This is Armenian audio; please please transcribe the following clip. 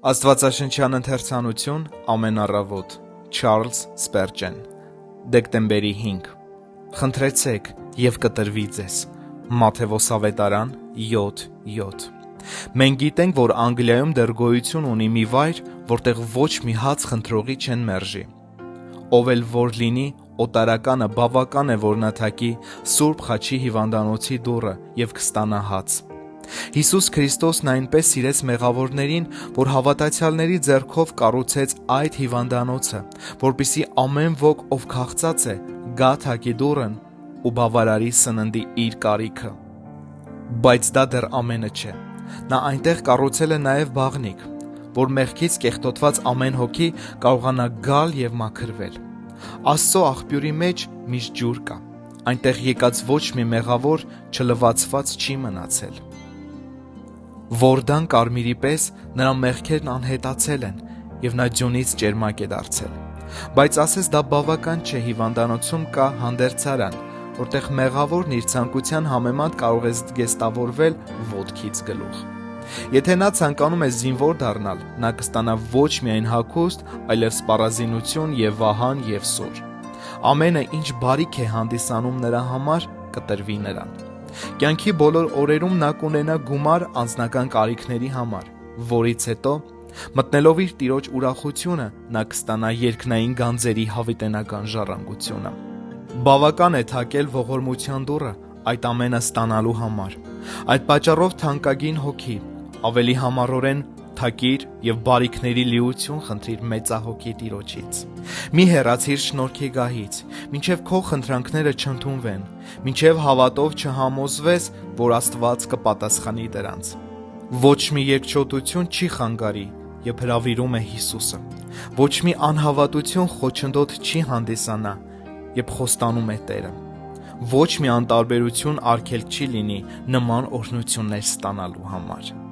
Աստվածաշնչյան ընթերցանություն ամեն առավոտ Չարլզ Սպերջեն Դեկտեմբերի 5 Խնդրեցեք և կտրվի ձեզ Մատթեոս ավետարան 7:7 Մենք գիտենք, որ Անգլիայում դեռ գոյություն ունի մի վայր, որտեղ ոչ մի հաց խնդրողի չեն մերժի։ Ով էլ որ լինի, օտարականը բավական է, որ նա թակի Սուրբ Խաչի հիվանդանոցի դուռը և կստանա հաց։ Հիսուս Քրիստոսն այնպես սիրեց մեղավորներին, որ հավատացյալների ձեռքով կառուցեց այդ հիվանդանոցը, որպեսզի ամեն ոք, ով քաղցած է, գա թակի դուռն ու բավարարի սննդի իր կարիքը։ Բայց դա դեռ ամենը չէ։ Նա այնտեղ կառուցել է նաև բաղնիք, որ մեղքից կեղտոտված ամեն հոգի կարողանա գալ և մաքրվել։ Աստծո աղբյուրի մեջ միշտ ջուր կա։ Այնտեղ եկած ոչ մի մեղավոր չլվացված չի մնացել։ Որդան կարմիրի պես նրա մեղքերն անհետացել են, և նա ձյունից ճերմակ է դարձել։ Բայց ասես դա բավական չէ, հիվանդանոցում կա հանդերձարան, որտեղ մեղավորն իր ցանկության համեմատ կարող է զգեստավորվել ոտքից գլուխ։ Եթե նա ցանկանում է զինվոր դառնալ, նա կստանա ոչ միայն հագուստ, այլև սպառազինություն և վահան և սուր։ Ամենը, ինչ բարիք է հանդիսանում նրա համար, կտրվի նրան։ Կյանքի բոլոր օրերում նա կունենա գումար անձնական կարիքների համար, որից հետո, մտնելով իր տիրոջ ուրախությունը, նա կստանա երկնային գանձերի հավիտենական ժառանգությունը։ Բավական է թակել ողորմության դուռը այդ ամենը ստանալու համար։ Այդ պատճառով թանկագին հոգի, ավելի համառորեն թակիր և բարիքների լիություն խնդրիր մեծահոգի Տիրոջից։ Մի հեռացիր շնորհքի գահից, մինչև քո խնդրանքները չընդունվեն, մինչև հավատով չհամոզվես, որ Աստված կպատասխանի դրանց։ Ոչ մի երկչոտություն չի խանգարի, երբ հրավիրում է Հիսուսը։ Ոչ մի անհավատություն խոչընդոտ չի հանդիսանա, երբ խոստանում է Տերը։ Ոչ մի անտարբերություն արգելք չի լինի նման օրհնություններ ստանալու համար։